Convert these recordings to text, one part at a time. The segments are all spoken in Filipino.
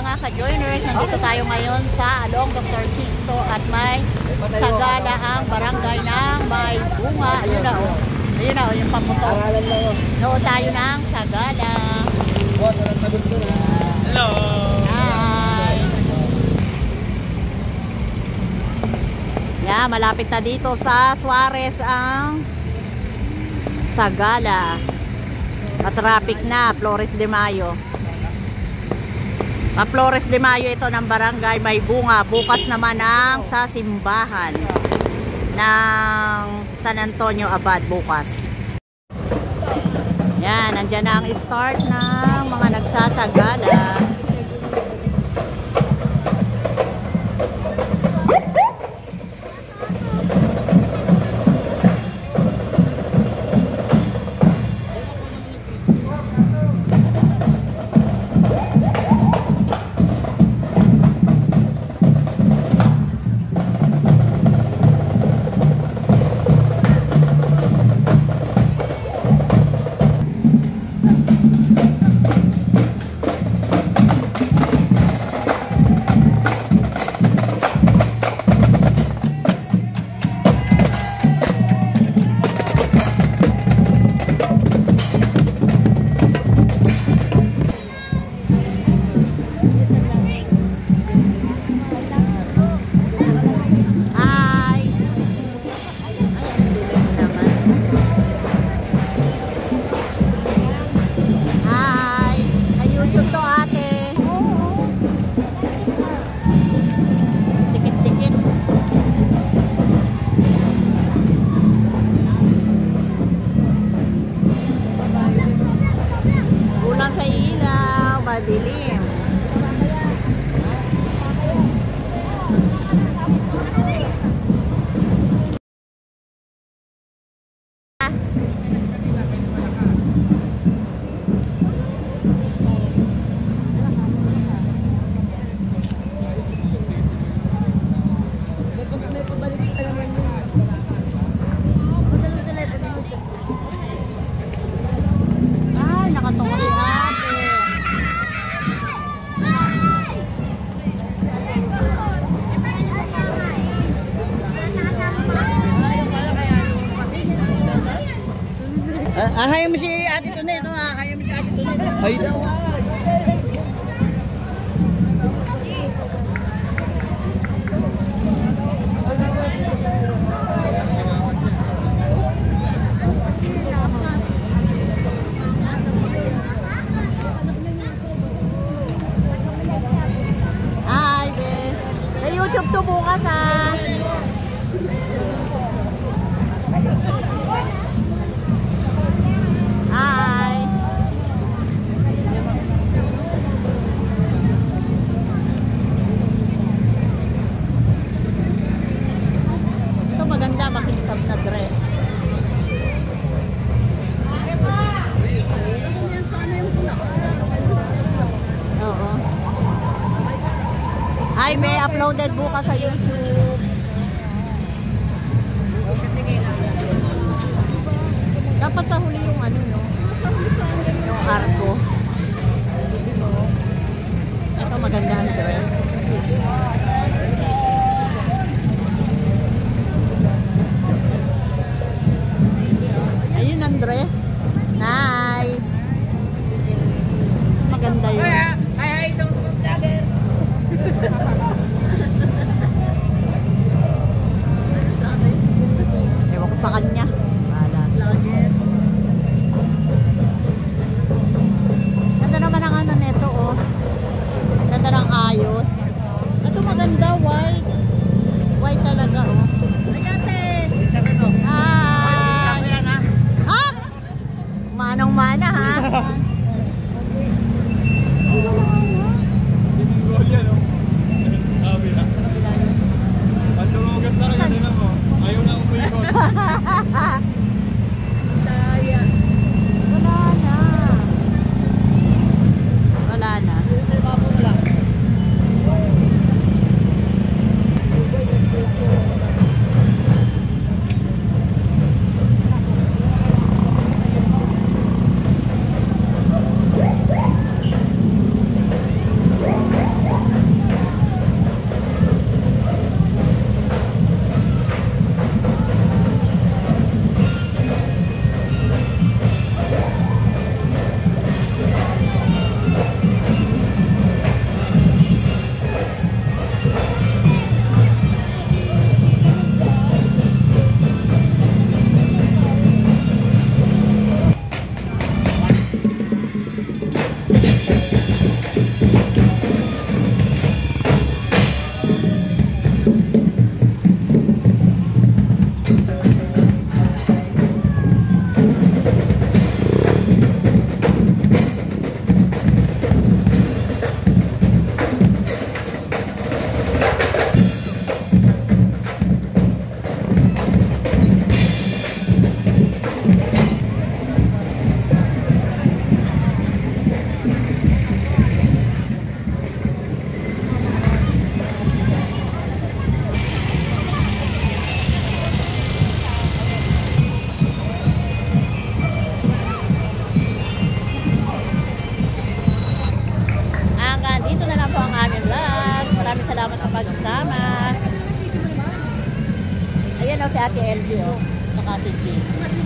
mga ka-joiners, nandito tayo ngayon sa Along Dr. Sixto at may sagala ang barangay ng may bunga. Ayun na o. Ayun na o, yung pamuto. Noon tayo ng sagala. Hello! Hi! Yeah, malapit na dito sa Suarez ang sagala. Traffic na, Flores de Mayo. Flores de Mayo ito ng barangay may bunga. Bukas naman ang sa simbahan ng San Antonio Abad bukas. Yan, nandyan na ang start ng mga nagsasagala. Dilim. Ay, nakatungo si ate. Ahayam mo si Ate Tunay ito, ahayam mo si Ate Tunay. Hay daw. Hi, be. Sa YouTube to bukas ha. Hi. Ito maganda, makintab na dress. Oo. Hi, may uploaded bukas sa YouTube. Dapat sa huli yung ano, no? Yung arco. Ito maganda ang dress. Ayun ang dress. Nice. Maganda yun. Ay, isang vlogger. Ewan ko sa kanya. Ganda naman ang ano neto, oh. Ganda ng ayos. Ito maganda, white. White talaga, oh. Hi! Ha? Ayan o si Ate LG o. Tsaka si G.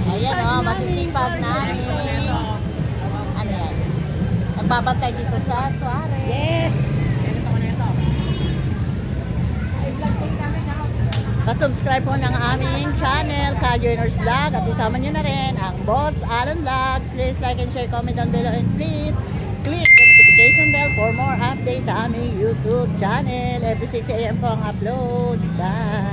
Ayan o, masisipag namin. Ano yan? Nagbabantay dito sa Suarez. Yes! Pa-subscribe po ng aming channel, Ka-Joiners Vlog, at isama nyo na rin ang Boss Alan Vlogs. Please like and share, comment down below, and please click the notification bell for more updates sa aming YouTube channel. Every 6 AM po ang upload. Bye!